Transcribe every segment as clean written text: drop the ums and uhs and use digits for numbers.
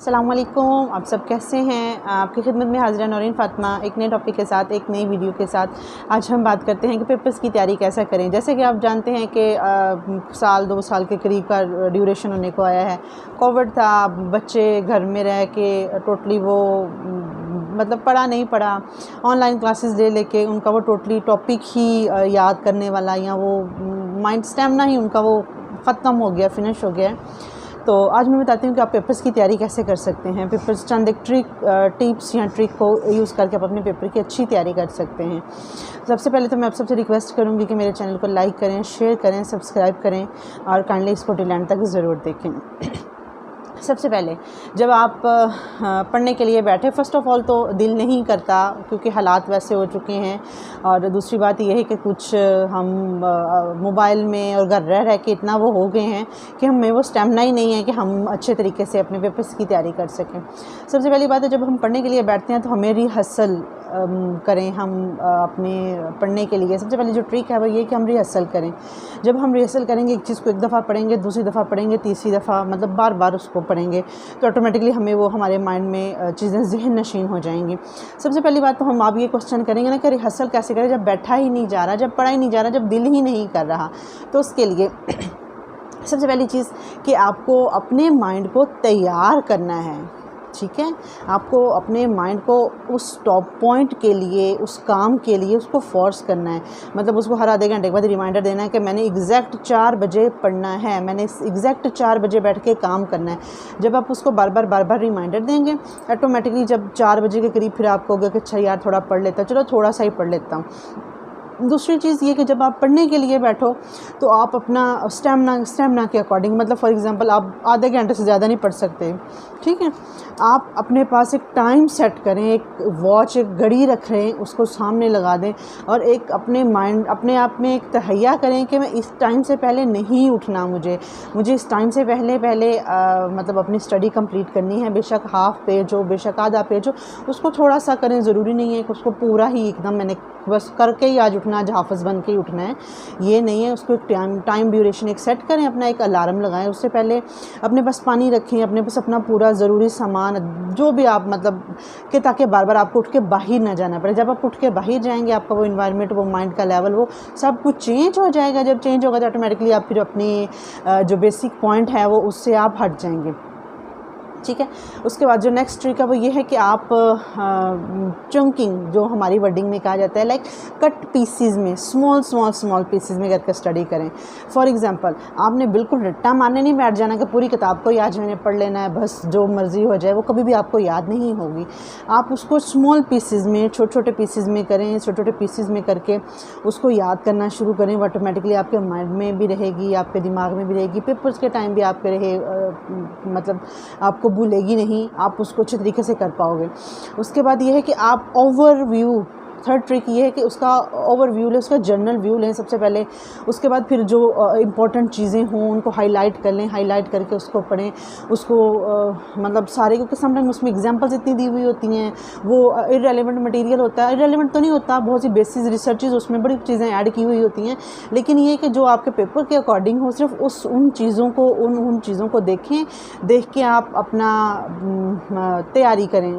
अस्सलाम वालेकुम, आप सब कैसे हैं। आपकी खिदमत में हाज़िरा नौरीन फ़ातिमा एक नए टॉपिक के साथ, एक नई वीडियो के साथ। आज हम बात करते हैं कि पेपर्स की तैयारी कैसे करें। जैसे कि आप जानते हैं कि साल 2 साल के करीब का ड्यूरेशन होने को आया है। कोविड था, बच्चे घर में रह के टोटली वो मतलब पढ़ा नहीं पढ़ा, ऑनलाइन क्लासेस ले लेके उनका वो टोटली टॉपिक ही याद करने वाला या वो माइंड स्टैमिना ही उनका वो ख़त्म हो गया, फिनिश हो गया है। तो आज मैं बताती हूँ कि आप पेपर्स की तैयारी कैसे कर सकते हैं। पेपर्स चंद एक टिप्स या ट्रिक को यूज़ करके आप अपने पेपर की अच्छी तैयारी कर सकते हैं। सबसे पहले तो मैं आप सबसे रिक्वेस्ट करूँगी कि मेरे चैनल को लाइक करें, शेयर करें, सब्सक्राइब करें और काइंडली इसको टिल एंड तक ज़रूर देखें। सबसे पहले जब आप पढ़ने के लिए बैठे, फ़र्स्ट ऑफ़ ऑल तो दिल नहीं करता क्योंकि हालात वैसे हो चुके हैं, और दूसरी बात यह है कि कुछ हम मोबाइल में और घर रह के इतना वो हो गए हैं कि हमें वो स्टैमिना ही नहीं है कि हम अच्छे तरीके से अपने पेपर्स की तैयारी कर सकें। सबसे पहली बात है, जब हम पढ़ने के लिए बैठते हैं तो हमें रिहर्सल करें। हम अपने पढ़ने के लिए सबसे पहले जो ट्रिक है वो ये कि हम रिहर्सल करें। जब हम रिहर्सल करेंगे, एक चीज़ को एक दफ़ा पढ़ेंगे, दूसरी दफ़ा पढ़ेंगे, तीसरी दफ़ा मतलब बार बार उसको पढ़ेंगे तो ऑटोमेटिकली हमें वो हमारे माइंड में चीज़ें ज़हन नशीन हो जाएंगी। सबसे पहली बात तो हम आप ये क्वेश्चन करेंगे ना कि रिहर्सल कैसे करें जब बैठा ही नहीं जा रहा, जब पढ़ा ही नहीं जा रहा, जब दिल ही नहीं कर रहा। तो उसके लिए सबसे पहली चीज़ कि आपको अपने माइंड को तैयार करना है। ठीक है, आपको अपने माइंड को उस टॉप पॉइंट के लिए, उस काम के लिए उसको फोर्स करना है। मतलब उसको हर आधे घंटे के बाद रिमाइंडर देना है कि मैंने एग्जैक्ट 4 बजे पढ़ना है, मैंने एग्जैक्ट 4 बजे बैठ के काम करना है। जब आप उसको बार बार रिमाइंडर देंगे, ऑटोमेटिकली जब 4 बजे के करीब फिर आपको होगा कि अच्छा यार थोड़ा पढ़ लेता, चलो थोड़ा सा ही पढ़ लेता हूँ। दूसरी चीज़ ये कि जब आप पढ़ने के लिए बैठो तो आप अपना स्टेमिना के अकॉर्डिंग, मतलब फॉर एग्जांपल आप आधे घंटे से ज़्यादा नहीं पढ़ सकते, ठीक है। आप अपने पास एक टाइम सेट करें, एक वॉच, एक घड़ी रख रहे हैं, उसको सामने लगा दें और एक अपने आप में एक तहैया करें कि मैं इस टाइम से पहले नहीं उठना, मुझे इस टाइम से पहले मतलब अपनी स्टडी कंप्लीट करनी है। बेशक हाफ पेज हो, बेशक आधा पेज हो, उसको थोड़ा सा करें, ज़रूरी नहीं है कि उसको पूरा ही एकदम मैंने बस करके ही आज उठना, आज हाफिज़ बन के ही उठना है, ये नहीं है। उसको एक टाइम ड्यूरेशन एक सेट करें, अपना एक अलार्म लगाएं। उससे पहले अपने पास पानी रखें, अपने पास अपना पूरा ज़रूरी सामान जो भी आप मतलब कि ताकि बार बार आपको उठ के बाहर ना जाना पड़े। जब आप उठ के बाहर जाएंगे, आपका वो इन्वायरमेंट, वो माइंड का लेवल, वो सब कुछ चेंज हो जाएगा। जब चेंज होगा तो ऑटोमेटिकली आप फिर अपनी जो बेसिक पॉइंट है वो उससे आप हट जाएंगे, ठीक है। उसके बाद जो नेक्स्ट ट्रिक है वो ये है कि आप चंकिंग, जो हमारी वर्डिंग में कहा जाता है, लाइक कट पीसीज में, स्मॉल पीसीज में करके स्टडी करें। फॉर एग्जांपल आपने बिल्कुल रट्टा मारने नहीं बैठ जाना कि पूरी किताब को ही आज मैंने पढ़ लेना है, बस जो मर्ज़ी हो जाए, वो कभी भी आपको याद नहीं होगी। आप उसको स्मॉल पीसीज में, छोटे पीसीज में करें, छोटे पीसीज में करके उसको याद करना शुरू करें। वो ऑटोमेटिकली आपके माइंड में भी रहेगी, आपके दिमाग में भी रहेगी, पेपर्स के टाइम भी आपके रहे, मतलब आपको भूलेगी नहीं, आप उसको अच्छे तरीके से कर पाओगे। उसके बाद ये है कि आप ओवरव्यू, थर्ड ट्रिक ये है कि उसका ओवरव्यू लें, उसका जनरल व्यू लें सबसे पहले। उसके बाद फिर जो इम्पोर्टेंट चीज़ें हों उनको हाईलाइट कर लें, हाईलाइट करके उसको पढ़ें, उसको मतलब सारे, क्योंकि समटाइम उसमें एग्जांपल्स इतनी दी हुई होती हैं, वो इररेलेवेंट मटेरियल होता है। इररेलेवेंट तो नहीं होता, बहुत सी बेसिस रिसर्चेज उसमें बड़ी चीज़ें ऐड की हुई होती हैं, लेकिन ये कि जो आपके पेपर के अकॉर्डिंग हो, सिर्फ उन चीज़ों को देख के आप अपना तैयारी करें।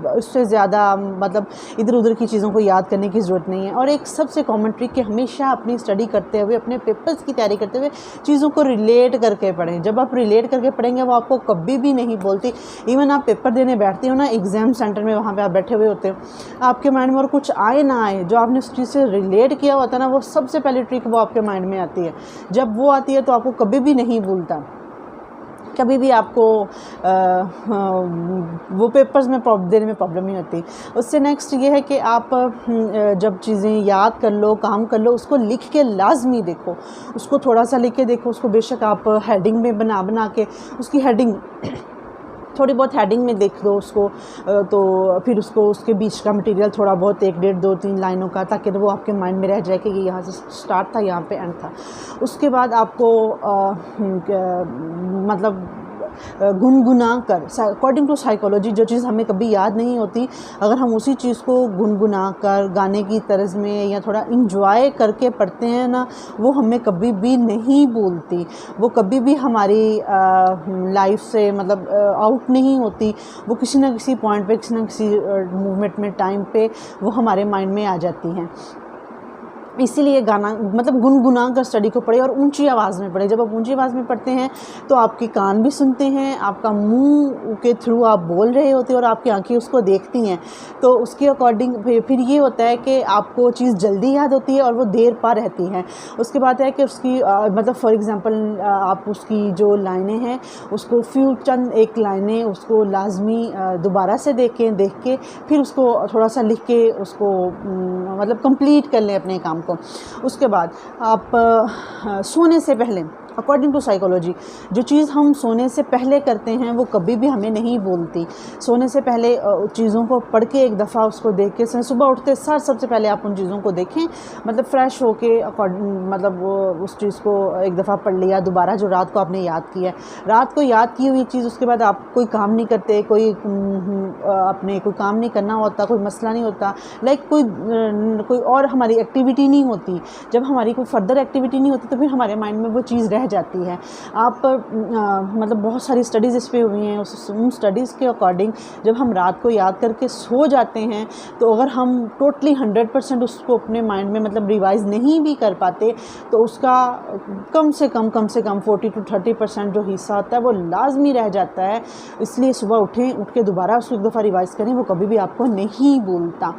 उससे ज़्यादा मतलब इधर उधर की चीज़ों को याद करने की ज़रूरत नहीं है। और एक सबसे कॉमन ट्रिक कि हमेशा अपनी स्टडी करते हुए, अपने पेपर्स की तैयारी करते हुए चीज़ों को रिलेट करके पढ़ें। जब आप रिलेट करके पढ़ेंगे वो आपको कभी भी नहीं बोलती। इवन आप पेपर देने बैठते हो ना एग्ज़ाम सेंटर में, वहाँ पे आप बैठे हुए होते हो, आपके माइंड में और कुछ आए ना आए, जो आपने उस चीज़ से रिलेट किया होता है ना, वो सबसे पहली ट्रिक वो आपके माइंड में आती है। जब वो आती है तो आपको कभी भी नहीं भूलता, कभी भी आपको वो पेपर्स में देने में प्रॉब्लम नहीं होती। उससे नेक्स्ट ये है कि आप जब चीज़ें याद कर लो, काम कर लो, उसको लिख के लाजमी देखो, उसको थोड़ा सा लिख के देखो। उसको बेशक आप हेडिंग में बना के उसकी हेडिंग, थोड़ी बहुत हेडिंग में देख दो उसको, तो फिर उसको उसके बीच का मटेरियल थोड़ा बहुत 1, 1.5, 2, 3 लाइनों का, ताकि तो वो आपके माइंड में रह जाए कि ये यहाँ से स्टार्ट था, यहाँ पे एंड था। उसके बाद आपको मतलब गुनगुना कर, अकॉर्डिंग टू साइकोलॉजी जो चीज़ हमें कभी याद नहीं होती, अगर हम उसी चीज़ को गुनगुना कर गाने की तर्ज में या थोड़ा इंजॉय करके पढ़ते हैं ना, वो हमें कभी भी नहीं भूलती, वो कभी भी हमारी लाइफ से मतलब आउट नहीं होती, वो किसी ना किसी पॉइंट पे, किसी ना किसी मूवमेंट में, टाइम पे वो हमारे माइंड में आ जाती हैं। इसीलिए गाना मतलब गुनगुना कर स्टडी को पढ़े और ऊंची आवाज़ में पढ़े। जब आप ऊंची आवाज़ में पढ़ते हैं तो आपके कान भी सुनते हैं, आपका मुंह के थ्रू आप बोल रहे होते हैं और आपकी आंखें उसको देखती हैं, तो उसके अकॉर्डिंग फिर ये होता है कि आपको चीज़ जल्दी याद होती है और वो देर पा रहती है। उसके बाद है कि उसकी मतलब फॉर एग्ज़ाम्पल आप उसकी जो लाइनें हैं उसको चंद एक लाइनें उसको लाजमी दोबारा से देख के फिर उसको थोड़ा सा लिख के उसको मतलब कंप्लीट कर लें अपने काम को। उसके बाद आप सोने से पहले, अकॉर्डिंग टू साइकोलॉजी, जो चीज़ हम सोने से पहले करते हैं वो कभी भी हमें नहीं भूलती। सोने से पहले चीज़ों को पढ़ के एक दफ़ा उसको देख के, सुबह उठते सार सबसे पहले आप उन चीज़ों को देखें, मतलब फ़्रेश होके मतलब उस चीज़ को एक दफ़ा पढ़ लिया दोबारा, जो रात को आपने याद किया, रात को याद की हुई चीज़, उसके बाद आप कोई काम नहीं करते, अपने कोई काम नहीं करना होता, कोई मसला नहीं होता, लाइक कोई और हमारी एक्टिविटी नहीं होती। जब हमारी कोई फर्दर एक्टिविटी नहीं होती तो फिर हमारे माइंड में वो चीज़ रह जाती है। आप मतलब बहुत सारी स्टडीज़ इस पे हुई हैं, उन स्टडीज़ के अकॉर्डिंग जब हम रात को याद करके सो जाते हैं तो अगर हम टोटली 100% उसको अपने माइंड में मतलब रिवाइज़ नहीं भी कर पाते तो उसका कम से कम 40 to 30% जो हिस्सा होता है वो लाजमी रह जाता है। इसलिए सुबह उठ के दोबारा उसको एक दफ़ा रिवाइज़ करें, वो कभी भी आपको नहीं भूलता।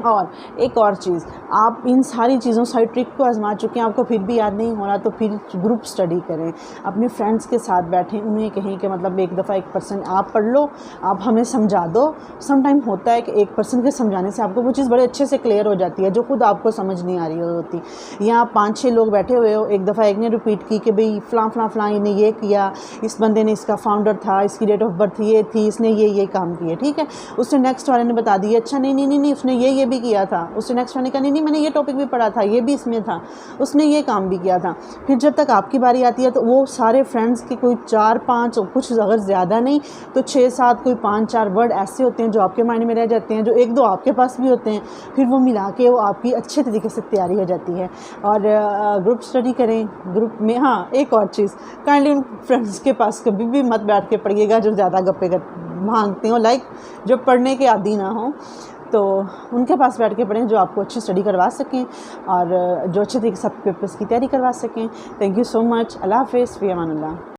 और एक और चीज़, आप इन सारी चीज़ों, सारी ट्रिक को आजमा चुके हैं, आपको फिर भी याद नहीं हो रहा तो फिर ग्रुप स्टडी करें, अपने फ्रेंड्स के साथ बैठें, उन्हें कहें कि मतलब एक दफ़ा एक पर्सन आप पढ़ लो, आप हमें समझा दो। सम टाइम होता है कि एक पर्सन के समझाने से आपको वो चीज़ बड़े अच्छे से क्लियर हो जाती है जो खुद आपको समझ नहीं आ रही होती। यहाँ 5-6 लोग बैठे हुए हो, एक दफ़ा एक ने रिपीट की कि भाई फ़लाँ ने ये किया, इस बंदे ने, इसका फाउंडर था, इसकी डेट ऑफ बर्थ ये थी, इसने ये काम किए, ठीक है। उसने नेक्स्ट वाले ने बता दिया, अच्छा नहीं उसने ये भी किया था। उसने नेक्स्ट वाले कहा नहीं मैंने ये टॉपिक भी पढ़ा था, ये भी इसमें था, उसने ये काम भी किया था। फिर जब तक आपकी बारी आती है तो वो सारे फ्रेंड्स के कोई 4-5, कुछ अगर ज़्यादा नहीं तो 6-7, कोई 5-4 वर्ड ऐसे होते हैं जो आपके माइंड में रह जाते हैं, जो 1-2 आपके पास भी होते हैं, फिर वो मिला के वो आपकी अच्छे तरीके से तैयारी हो जाती है। और ग्रुप स्टडी करें, ग्रुप में। हाँ, एक और चीज़, काइंडली उन फ्रेंड्स के पास कभी भी मत बैठ के पढ़िएगा जो ज़्यादा गप्पे भांगते हो, लाइक जो पढ़ने के आदी ना हो, तो उनके पास बैठ के पढ़ें जो आपको अच्छी स्टडी करवा सकें और जो अच्छे तरीके से पेपर्स की तैयारी करवा सकें। Thank you so much. अल्लाह हाफ़िज़, फ़ी अमान अल्लाह।